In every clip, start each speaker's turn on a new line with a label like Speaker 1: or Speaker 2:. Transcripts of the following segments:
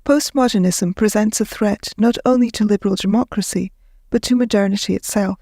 Speaker 1: Postmodernism presents a threat not only to liberal democracy, but to modernity itself.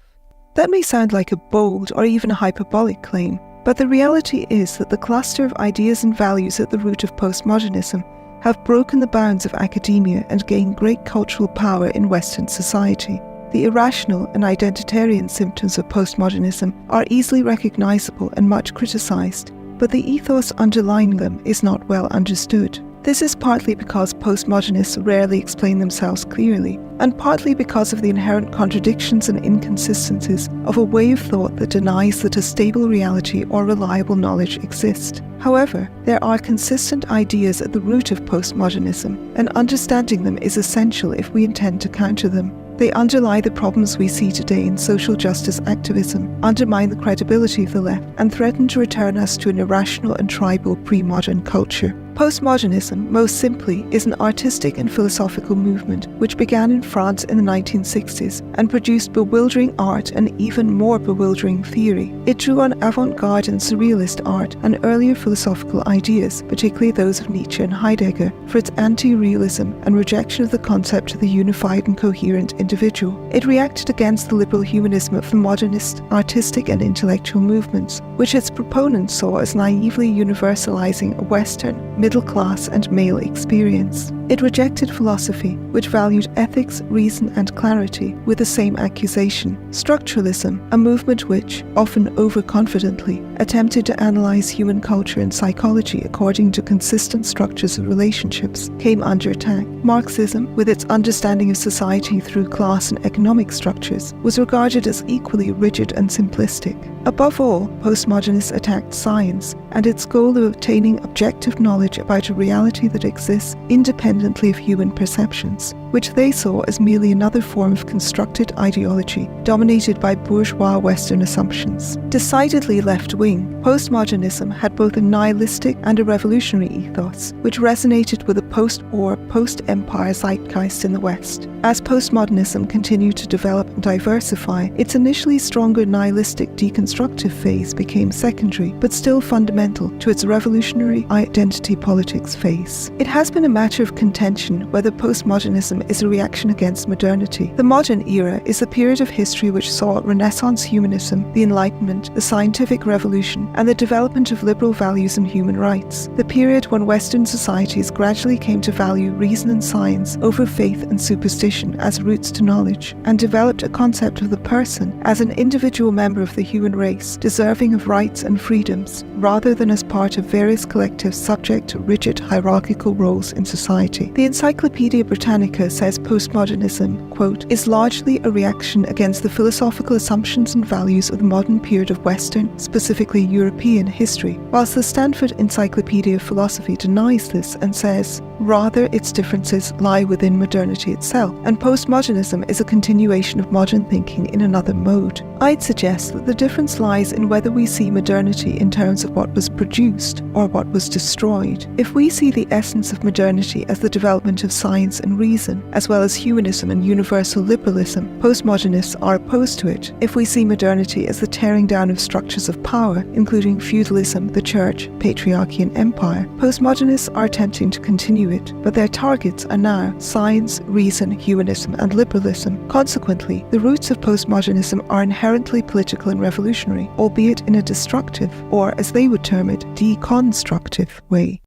Speaker 1: That may sound like a bold or even a hyperbolic claim, but the reality is that the cluster of ideas and values at the root of postmodernism have broken the bounds of academia and gained great cultural power in Western society. The irrational and identitarian symptoms of postmodernism are easily recognizable and much criticized, but the ethos underlying them is not well understood. This is partly because postmodernists rarely explain themselves clearly, and partly because of the inherent contradictions and inconsistencies of a way of thought that denies that a stable reality or reliable knowledge exist. However, there are consistent ideas at the root of postmodernism, and understanding them is essential if we intend to counter them. They underlie the problems we see today in social justice activism, undermine the credibility of the left, and threaten to return us to an irrational and tribal pre-modern culture. Postmodernism, most simply, is an artistic and philosophical movement which began in France in the 1960s and produced bewildering art and even more bewildering theory. It drew on avant-garde and surrealist art and earlier philosophical ideas, particularly those of Nietzsche and Heidegger, for its anti-realism and rejection of the concept of the unified and coherent individual. It reacted against the liberal humanism of the modernist, artistic and intellectual movements, which its proponents saw as naively universalizing a Western, middle-class and male experience. It rejected philosophy, which valued ethics, reason and clarity, with the same accusation. Structuralism, a movement which, often overconfidently, attempted to analyze human culture and psychology according to consistent structures of relationships, came under attack. Marxism, with its understanding of society through class and economic structures, was regarded as equally rigid and simplistic. Above all, postmodernists attacked science and its goal of obtaining objective knowledge about a reality that exists independently of human perceptions, which they saw as merely another form of constructed ideology dominated by bourgeois Western assumptions. Decidedly left-wing, postmodernism had both a nihilistic and a revolutionary ethos, which resonated with a post-war, post-empire zeitgeist in the West. As postmodernism continued to develop and diversify, its initially stronger nihilistic deconstructive phase became secondary, but still fundamental to its revolutionary identity politics phase. It has been a matter of contention whether postmodernism is a reaction against modernity. The modern era is a period of history which saw Renaissance humanism, the Enlightenment, the scientific revolution, and the development of liberal values and human rights. The period when Western societies gradually came to value reason and science over faith and superstition as roots to knowledge, and developed a concept of the person as an individual member of the human race, deserving of rights and freedoms, rather than as part of various collectives subject to rigid hierarchical roles in society. The Encyclopedia Britannica says postmodernism, quote, is largely a reaction against the philosophical assumptions and values of the modern period of Western, specifically European, history, whilst the Stanford Encyclopedia of Philosophy denies this and says, rather its differences lie within modernity itself, and postmodernism is a continuation of modern thinking in another mode. I'd suggest that the difference lies in whether we see modernity in terms of what was produced or what was destroyed. If we see the essence of modernity as the development of science and reason, as well as humanism and universal liberalism, postmodernists are opposed to it. If we see modernity as the tearing down of structures of power, including feudalism, the church, patriarchy and empire, postmodernists are attempting to continue it, but their targets are now science, reason, humanism and liberalism. Consequently, the roots of postmodernism are inherently political and revolutionary, albeit in a destructive, or as they would term it, deconstructive way.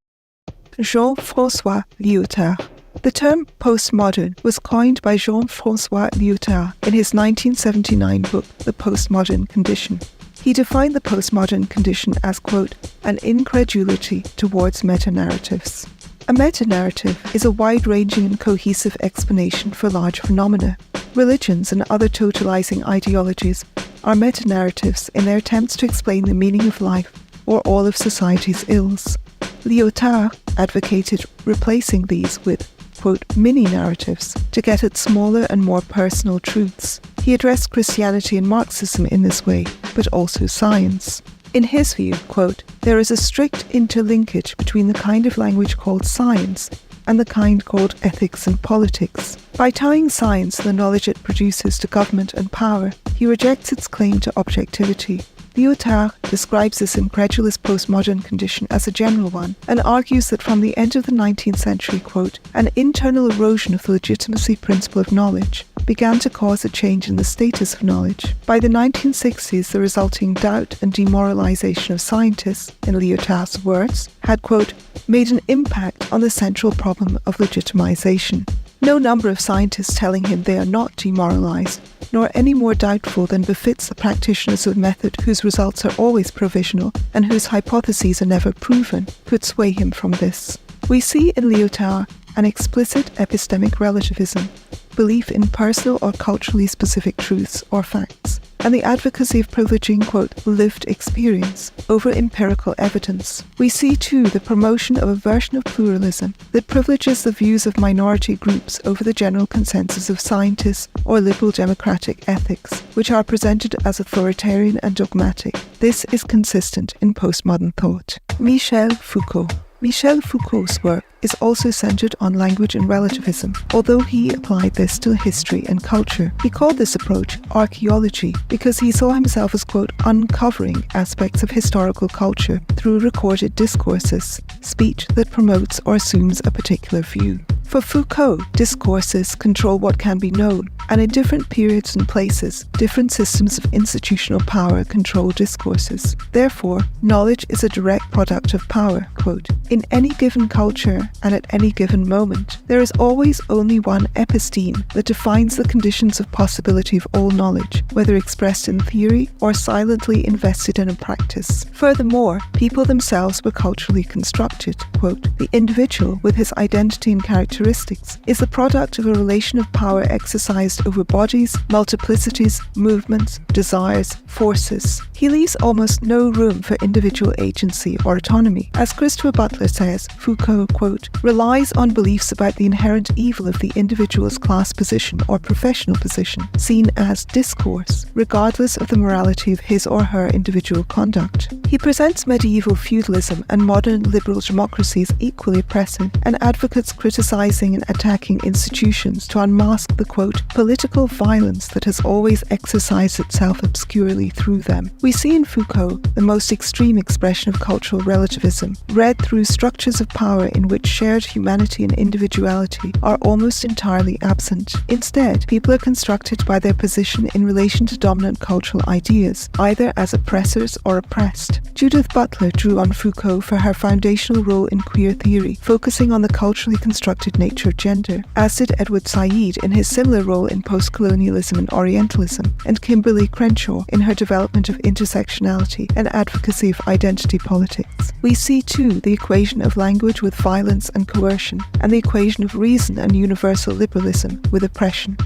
Speaker 1: Jean-François Lyotard. The term postmodern was coined by Jean-François Lyotard in his 1979 book, The Postmodern Condition. He defined the postmodern condition as, quote, an incredulity towards meta-narratives. A meta-narrative is a wide-ranging and cohesive explanation for large phenomena. Religions and other totalizing ideologies are meta-narratives in their attempts to explain the meaning of life or all of society's ills. Lyotard advocated replacing these with, quote, mini-narratives to get at smaller and more personal truths. He addressed Christianity and Marxism in this way, but also science. In his view, quote, there is a strict interlinkage between the kind of language called science and the kind called ethics and politics. By tying science and the knowledge it produces to government and power, he rejects its claim to objectivity. Lyotard describes this incredulous postmodern condition as a general one and argues that from the end of the 19th century, quote, an internal erosion of the legitimacy principle of knowledge began to cause a change in the status of knowledge. By the 1960s, the resulting doubt and demoralization of scientists, in Lyotard's words, had, quote, made an impact on the central problem of legitimization. No number of scientists telling him they are not demoralized, nor any more doubtful than befits the practitioners of method whose results are always provisional and whose hypotheses are never proven, could sway him from this. We see in Lyotard an explicit epistemic relativism, belief in personal or culturally specific truths or facts, and the advocacy of privileging, quote, lived experience over empirical evidence. We see, too, the promotion of a version of pluralism that privileges the views of minority groups over the general consensus of scientists or liberal democratic ethics, which are presented as authoritarian and dogmatic. This is consistent in postmodern thought. Michel Foucault. Michel Foucault's work is also centered on language and relativism, although he applied this to history and culture. He called this approach archaeology because he saw himself as, quote, uncovering aspects of historical culture through recorded discourses, speech that promotes or assumes a particular view. For Foucault, discourses control what can be known, and in different periods and places, different systems of institutional power control discourses. Therefore, knowledge is a direct product of power, quote, in any given culture and at any given moment, there is always only one episteme that defines the conditions of possibility of all knowledge, whether expressed in theory or silently invested in a practice. Furthermore, people themselves were culturally constructed, quote, the individual with his identity and characteristics is the product of a relation of power exercised over bodies, multiplicities, movements, desires, forces. He leaves almost no room for individual agency or autonomy. As Christopher Butler says, Foucault, quote, relies on beliefs about the inherent evil of the individual's class position or professional position, seen as discourse, regardless of the morality of his or her individual conduct. He presents medieval feudalism and modern liberal democracy as equally oppressive and advocates criticizing and attacking institutions to unmask the, quote, political violence that has always exercised itself obscurely through them. We see in Foucault the most extreme expression of cultural relativism, read through structures of power in which shared humanity and individuality are almost entirely absent. Instead, people are constructed by their position in relation to dominant cultural ideas, either as oppressors or oppressed. Judith Butler drew on Foucault for her foundational role in queer theory, focusing on the culturally constructed nature of gender, as did Edward Said in his similar role in post-colonialism and Orientalism, and Kimberly Crenshaw in her development of intersectionality and advocacy of identity politics. We see, too, the equation of language with violence and coercion, and the equation of reason and universal liberalism with oppression.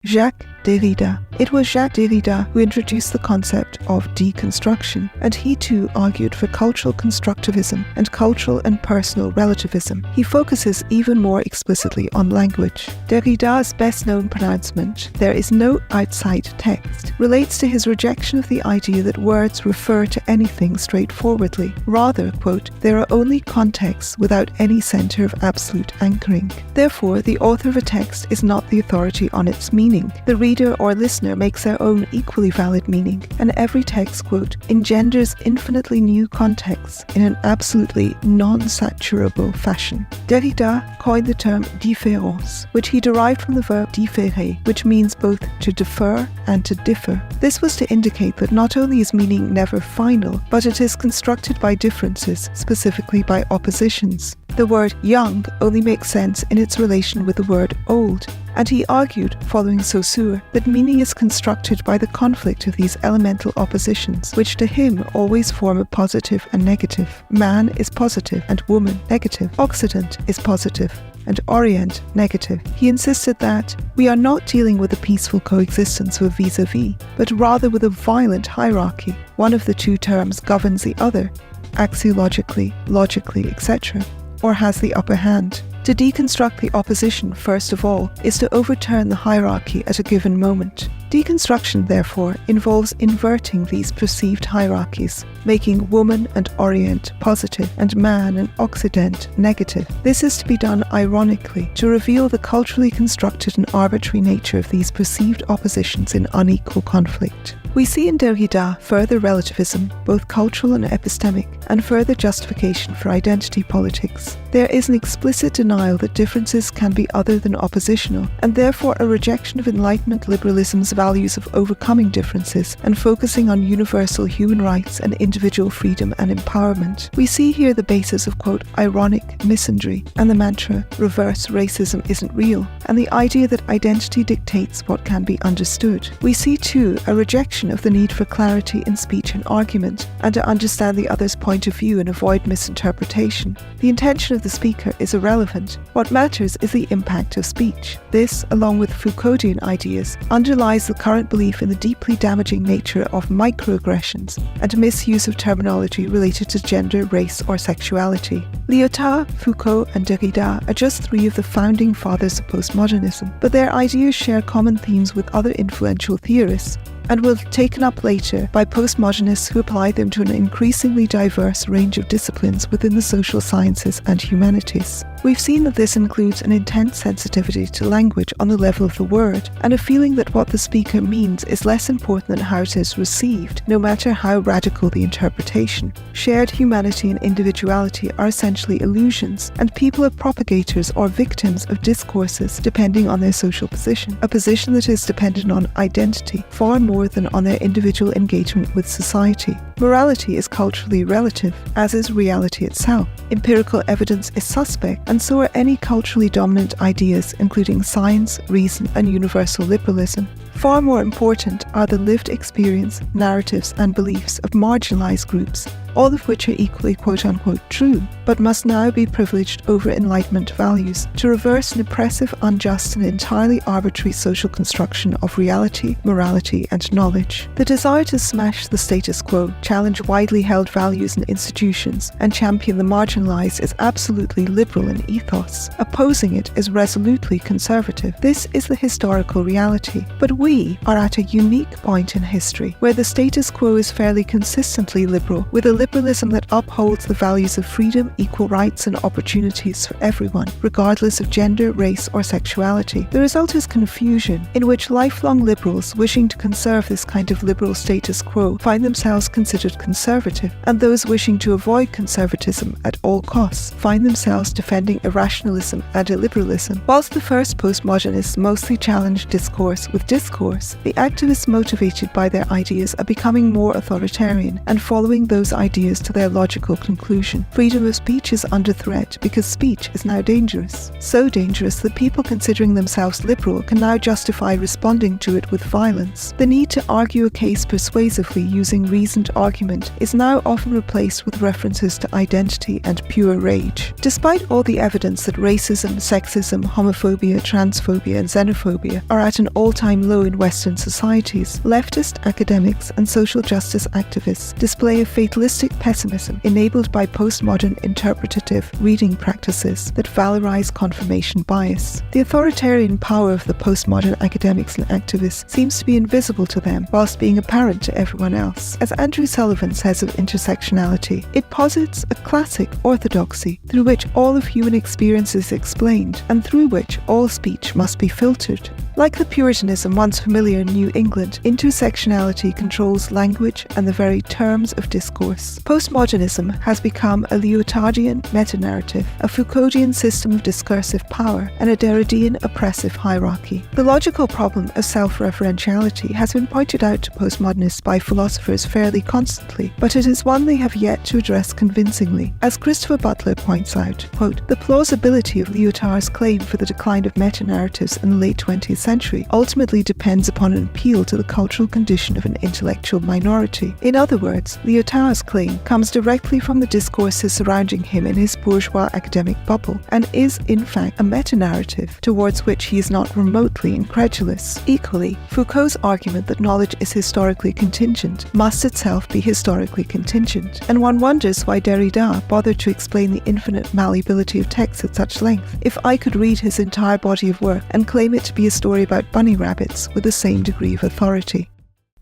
Speaker 1: Jacques Derrida. It was Jacques Derrida who introduced the concept of deconstruction, and he too argued for cultural constructivism and cultural and personal relativism. He focuses even more explicitly on language. Derrida's best-known pronouncement, "There is no outside text," relates to his rejection of the idea that words refer to anything straightforwardly. Rather, quote, there are only contexts without any center of absolute anchoring. Therefore, the author of a text is not the authority on its meaning. The reader or listener makes their own equally valid meaning, and every text, quote, engenders infinitely new contexts in an absolutely non-saturable fashion. Derrida coined the term différence, which he derived from the verb différer, which means both to defer and to differ. This was to indicate that not only is meaning never final, but it is constructed by differences, specifically by oppositions. The word young only makes sense in its relation with the word old, and he argued, following Saussure, that meaning is constructed by the conflict of these elemental oppositions, which to him always form a positive and negative. Man is positive and woman negative. Occident is positive and Orient negative. He insisted that we are not dealing with a peaceful coexistence of vis-a-vis, but rather with a violent hierarchy. One of the two terms governs the other, axiologically, logically, etc., or has the upper hand. To deconstruct the opposition, first of all, is to overturn the hierarchy at a given moment. Deconstruction, therefore, involves inverting these perceived hierarchies, making woman and Orient positive and man and Occident negative. This is to be done ironically, to reveal the culturally constructed and arbitrary nature of these perceived oppositions in unequal conflict. We see in Derrida further relativism, both cultural and epistemic, and further justification for identity politics. There is an explicit denial that differences can be other than oppositional, and therefore a rejection of Enlightenment liberalism's values of overcoming differences and focusing on universal human rights and individual freedom and empowerment. We see here the basis of, quote, ironic misandry and the mantra, reverse racism isn't real, and the idea that identity dictates what can be understood. We see too a rejection of the need for clarity in speech and argument, and to understand the other's point of view and avoid misinterpretation. The intention of the speaker is irrelevant. What matters is the impact of speech. This, along with Foucauldian ideas, underlies the current belief in the deeply damaging nature of microaggressions and misuse of terminology related to gender, race, or sexuality. Lyotard, Foucault, and Derrida are just three of the founding fathers of postmodernism, but their ideas share common themes with other influential theorists, and will be taken up later by postmodernists who apply them to an increasingly diverse range of disciplines within the social sciences and humanities. We've seen that this includes an intense sensitivity to language on the level of the word, and a feeling that what the speaker means is less important than how it is received, no matter how radical the interpretation. Shared humanity and individuality are essentially illusions, and people are propagators or victims of discourses depending on their social position, a position that is dependent on identity far more than on their individual engagement with society. Morality is culturally relative, as is reality itself. Empirical evidence is suspect, and so are any culturally dominant ideas, including science, reason, and universal liberalism. Far more important are the lived experience, narratives, and beliefs of marginalized groups, all of which are equally quote-unquote true, but must now be privileged over Enlightenment values to reverse an oppressive, unjust, and entirely arbitrary social construction of reality, morality, and knowledge. The desire to smash the status quo, challenge widely held values and institutions, and champion the marginalized is absolutely liberal in ethos. Opposing it is resolutely conservative. This is the historical reality, but we are at a unique point in history where the status quo is fairly consistently liberal, with a liberalism that upholds the values of freedom, equal rights, and opportunities for everyone, regardless of gender, race, or sexuality. The result is confusion, in which lifelong liberals wishing to conserve this kind of liberal status quo find themselves considered conservative, and those wishing to avoid conservatism at all costs find themselves defending irrationalism and illiberalism. Whilst the first postmodernists mostly challenged discourse with discourse, the activists motivated by their ideas are becoming more authoritarian and following those ideas to their logical conclusion. Freedom of speech is under threat because speech is now dangerous. So dangerous that people considering themselves liberal can now justify responding to it with violence. The need to argue a case persuasively using reasoned argument is now often replaced with references to identity and pure rage. Despite all the evidence that racism, sexism, homophobia, transphobia, and xenophobia are at an all-time low in Western societies, leftist academics and social justice activists display a fatalistic pessimism enabled by postmodern interpretative reading practices that valorize confirmation bias. The authoritarian power of the postmodern academics and activists seems to be invisible to them, whilst being apparent to everyone else. As Andrew Sullivan says of intersectionality, it posits a classic orthodoxy through which all of human experience is explained, and through which all speech must be filtered. Like the Puritanism once familiar in New England, intersectionality controls language and the very terms of discourse. Postmodernism has become a Lyotardian meta-narrative, a Foucauldian system of discursive power, and a Derridean oppressive hierarchy. The logical problem of self-referentiality has been pointed out to postmodernists by philosophers fairly constantly, but it is one they have yet to address convincingly. As Christopher Butler points out, quote, the plausibility of Lyotard's claim for the decline of meta-narratives in the late 20th century ultimately depends upon an appeal to the cultural condition of an intellectual minority. In other words, Lyotard's claim comes directly from the discourses surrounding him in his bourgeois academic bubble, and is in fact a meta-narrative towards which he is not remotely incredulous. Equally, Foucault's argument that knowledge is historically contingent must itself be historically contingent, and one wonders why Derrida bothered to explain the infinite malleability of text at such length. If I could read his entire body of work and claim it to be a story about bunny rabbits with the same degree of authority.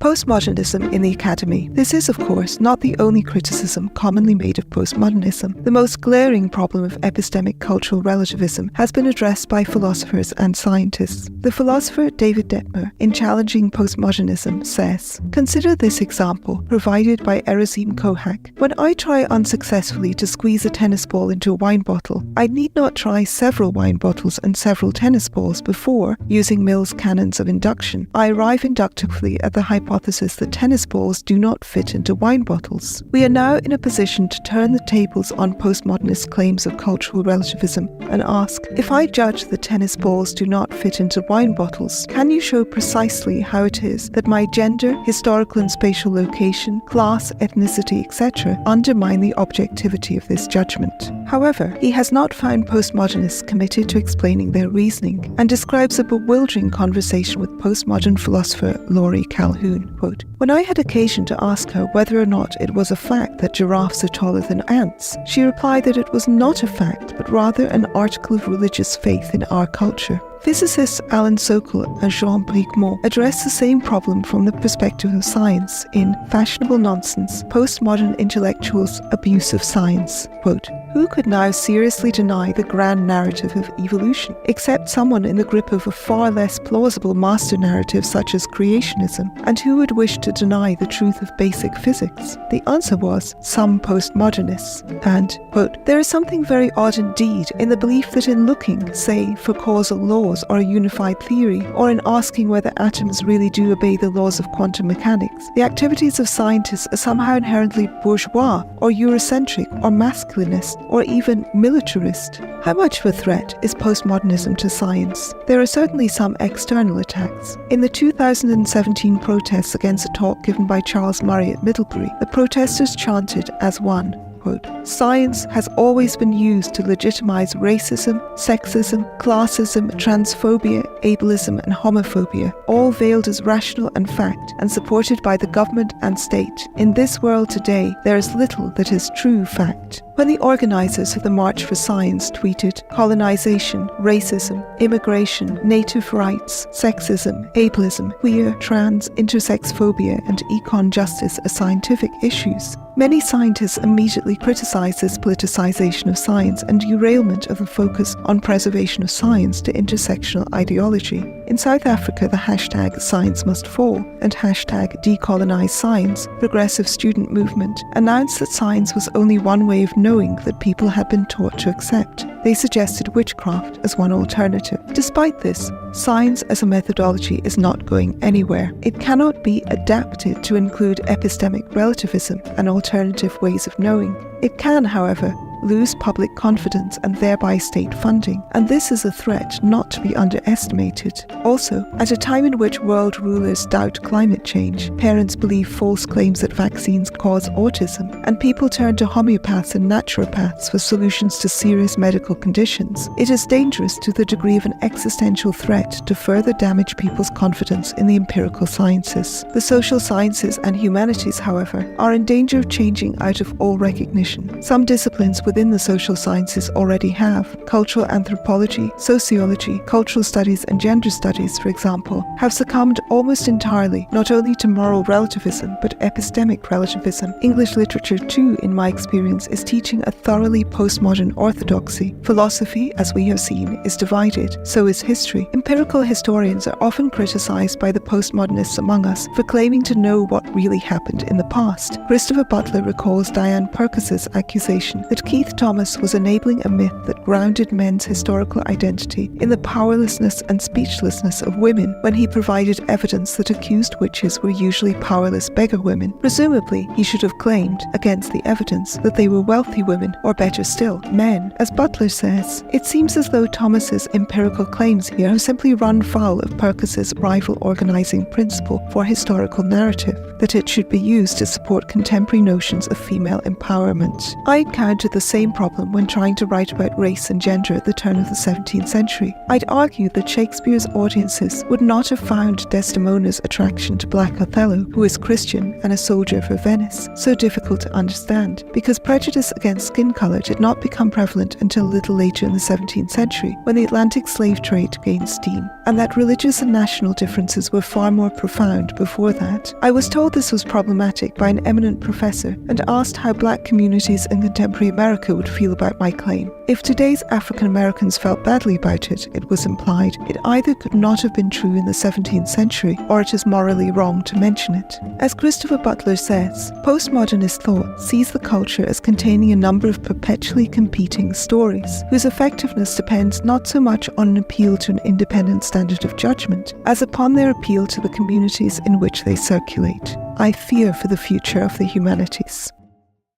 Speaker 1: Postmodernism in the Academy. This is, of course, not the only criticism commonly made of postmodernism. The most glaring problem of epistemic cultural relativism has been addressed by philosophers and scientists. The philosopher David Detmer, in challenging postmodernism, says, "Consider this example, provided by Erazim Kohak. When I try unsuccessfully to squeeze a tennis ball into a wine bottle, I need not try several wine bottles and several tennis balls before, using Mill's canons of induction, I arrive inductively at the hypothesis that tennis balls do not fit into wine bottles." We are now in a position to turn the tables on postmodernist claims of cultural relativism and ask, if I judge that tennis balls do not fit into wine bottles, can you show precisely how it is that my gender, historical and spatial location, class, ethnicity, etc. undermine the objectivity of this judgment? However, he has not found postmodernists committed to explaining their reasoning, and describes a bewildering conversation with postmodern philosopher Laurie Calhoun. Quote, "When I had occasion to ask her whether or not it was a fact that giraffes are taller than ants, she replied that it was not a fact, but rather an article of religious faith in our culture." Physicists Alan Sokal and Jean Bricmont address the same problem from the perspective of science in Fashionable Nonsense, Postmodern Intellectuals' Abuse of Science. Quote, "Who could now seriously deny the grand narrative of evolution, except someone in the grip of a far less plausible master narrative such as creationism, and who would wish to deny the truth of basic physics? The answer was, some postmodernists." And, quote, "There is something very odd indeed in the belief that in looking, say, for causal laws or a unified theory, or in asking whether atoms really do obey the laws of quantum mechanics, the activities of scientists are somehow inherently bourgeois, or Eurocentric, or masculinist, or even militarist. How much of a threat is postmodernism to science? There are certainly some external attacks. In the 2017 protests against a talk given by Charles Murray at Middlebury, the protesters chanted as one, quote, "Science has always been used to legitimize racism, sexism, classism, transphobia, ableism and homophobia, all veiled as rational and fact and supported by the government and state. In this world today, there is little that is true fact." When the organizers of the March for Science tweeted, "Colonization, racism, immigration, native rights, sexism, ableism, queer, trans, intersex phobia and econ justice are scientific issues," many scientists immediately criticized this politicization of science and derailment of the focus on preservation of science to intersectional ideology. In South Africa, the hashtag Science Must Fall and hashtag Decolonize Science, progressive student movement, announced that science was only one way of knowing that people had been taught to accept. They suggested witchcraft as one alternative. Despite this, science as a methodology is not going anywhere. It cannot be adapted to include epistemic relativism and alternative ways of knowing. It can, however, lose public confidence and thereby state funding, and this is a threat not to be underestimated. Also, at a time in which world rulers doubt climate change, parents believe false claims that vaccines cause autism, and people turn to homeopaths and naturopaths for solutions to serious medical conditions, it is dangerous to the degree of an existential threat to further damage people's confidence in the empirical sciences. The social sciences and humanities, however, are in danger of changing out of all recognition. Some disciplines within the social sciences already have. Cultural anthropology, sociology, cultural studies and gender studies, for example, have succumbed almost entirely not only to moral relativism but epistemic relativism. English literature too, in my experience, is teaching a thoroughly postmodern orthodoxy. Philosophy, as we have seen, is divided. So is history. Empirical historians are often criticized by the postmodernists among us for claiming to know what really happened in the past. Christopher Butler recalls Diane Purkis's accusation that Keith Thomas was enabling a myth that grounded men's historical identity in the powerlessness and speechlessness of women when he provided evidence that accused witches were usually powerless beggar women. Presumably, he should have claimed, against the evidence, that they were wealthy women, or better still, men. As Butler says, it seems as though Thomas's empirical claims here have simply run foul of Purkis's rival organizing principle for historical narrative, that it should be used to support contemporary notions of female empowerment. I encountered the same problem when trying to write about race and gender at the turn of the 17th century. I'd argue that Shakespeare's audiences would not have found Desdemona's attraction to Black Othello, who is Christian and a soldier for Venice, so difficult to understand, because prejudice against skin colour did not become prevalent until a little later in the 17th century, when the Atlantic slave trade gained steam. and that religious and national differences were far more profound before that. I was told this was problematic by an eminent professor and asked how black communities in contemporary America would feel about my claim. If today's African Americans felt badly about it, it was implied, it either could not have been true in the 17th century or it is morally wrong to mention it. As Christopher Butler says, postmodernist thought sees the culture as containing a number of perpetually competing stories, whose effectiveness depends not so much on an appeal to an independent standard of judgment, as upon their appeal to the communities in which they circulate. I fear for the future of the humanities.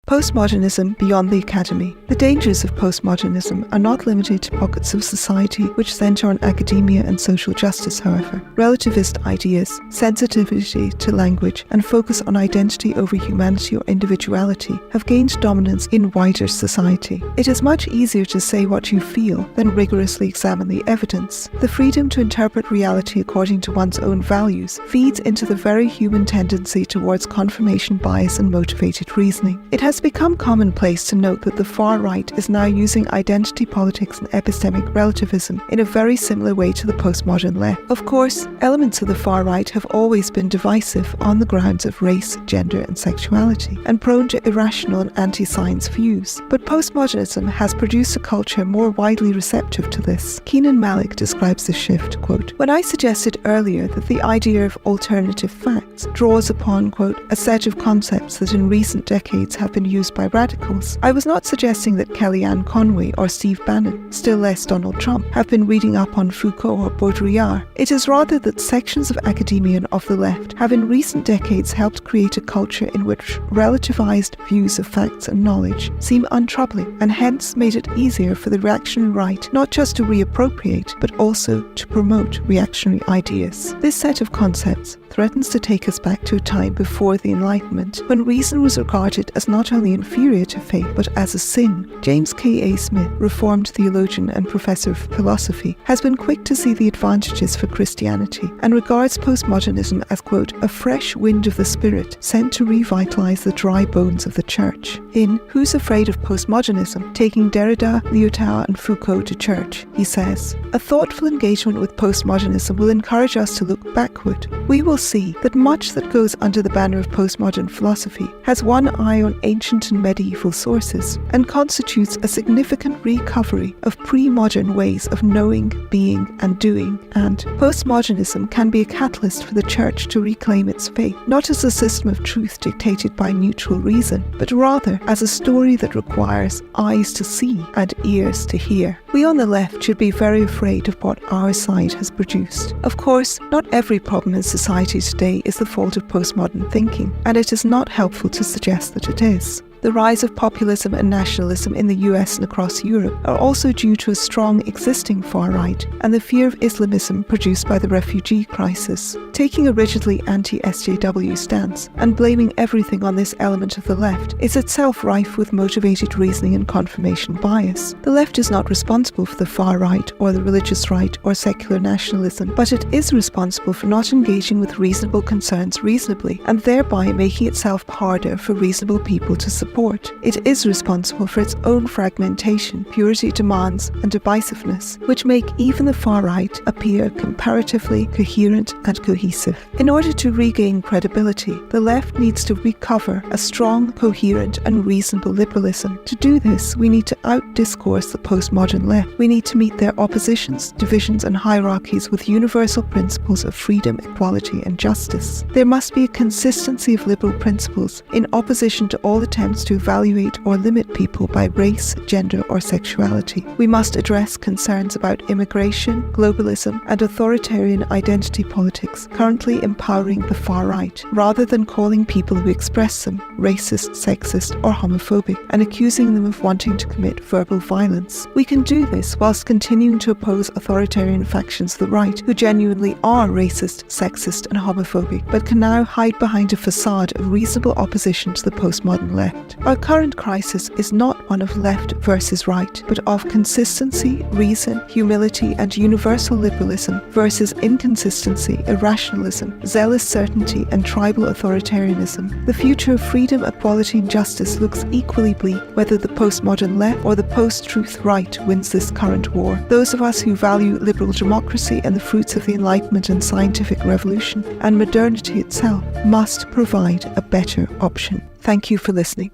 Speaker 1: Postmodernism beyond the academy. The dangers of postmodernism are not limited to pockets of society which centre on academia and social justice, however. Relativist ideas, sensitivity to language, and focus on identity over humanity or individuality have gained dominance in wider society. It is much easier to say what you feel than rigorously examine the evidence. The freedom to interpret reality according to one's own values feeds into the very human tendency towards confirmation bias and motivated reasoning. It has become commonplace to note that the far right is now using identity politics and epistemic relativism in a very similar way to the postmodern left. Of course, elements of the far right have always been divisive on the grounds of race, gender and sexuality, and prone to irrational and anti-science views. But postmodernism has produced a culture more widely receptive to this. Keenan Malik describes this shift, quote, "When I suggested earlier that the idea of alternative facts draws upon, quote, a set of concepts that in recent decades have been used by radicals, I was not suggesting that Kellyanne Conway or Steve Bannon, still less Donald Trump, have been reading up on Foucault or Baudrillard. It is rather that sections of academia and of the left have in recent decades helped create a culture in which relativized views of facts and knowledge seem untroubling, and hence made it easier for the reactionary right not just to reappropriate, but also to promote reactionary ideas. This set of concepts threatens to take us back to a time before the Enlightenment, when reason was regarded as not only inferior to faith, but as a sin. James K.A. Smith, Reformed theologian and professor of philosophy, has been quick to see the advantages for Christianity and regards postmodernism as, quote, a fresh wind of the spirit sent to revitalize the dry bones of the church. In Who's Afraid of Postmodernism? Taking Derrida, Lyotard and Foucault to church, he says, a thoughtful engagement with postmodernism will encourage us to look backward. We will see that much that goes under the banner of postmodern philosophy has one eye on ancient and medieval sources and constitutes a significant recovery of pre-modern ways of knowing, being and doing, and postmodernism can be a catalyst for the church to reclaim its faith, not as a system of truth dictated by neutral reason, but rather as a story that requires eyes to see and ears to hear. We on the left should be very afraid of what our side has produced. Of course, not every problem in society today is the fault of postmodern thinking, and it is not helpful to suggest that it is. The rise of populism and nationalism in the US and across Europe are also due to a strong existing far right and the fear of Islamism produced by the refugee crisis. Taking a rigidly anti-SJW stance and blaming everything on this element of the left is itself rife with motivated reasoning and confirmation bias. The left is not responsible for the far right or the religious right or secular nationalism, but it is responsible for not engaging with reasonable concerns reasonably and thereby making itself harder for reasonable people to support. It is responsible for its own fragmentation, purity demands and divisiveness, which make even the far right appear comparatively coherent and cohesive. In order to regain credibility, the left needs to recover a strong, coherent and reasonable liberalism. To do this, we need to out-discourse the postmodern left. We need to meet their oppositions, divisions and hierarchies with universal principles of freedom, equality and justice. There must be a consistency of liberal principles in opposition to all attempts to evaluate or limit people by race, gender or sexuality. We must address concerns about immigration, globalism and authoritarian identity politics currently empowering the far right, rather than calling people who express them racist, sexist or homophobic and accusing them of wanting to commit verbal violence. We can do this whilst continuing to oppose authoritarian factions of the right who genuinely are racist, sexist and homophobic, but can now hide behind a facade of reasonable opposition to the postmodern left. right. Our current crisis is not one of left versus right, but of consistency, reason, humility, and universal liberalism versus inconsistency, irrationalism, zealous certainty, and tribal authoritarianism. The future of freedom, equality, and justice looks equally bleak whether the postmodern left or the post-truth right wins this current war. Those of us who value liberal democracy and the fruits of the Enlightenment and scientific revolution and modernity itself must provide a better option. Thank you for listening.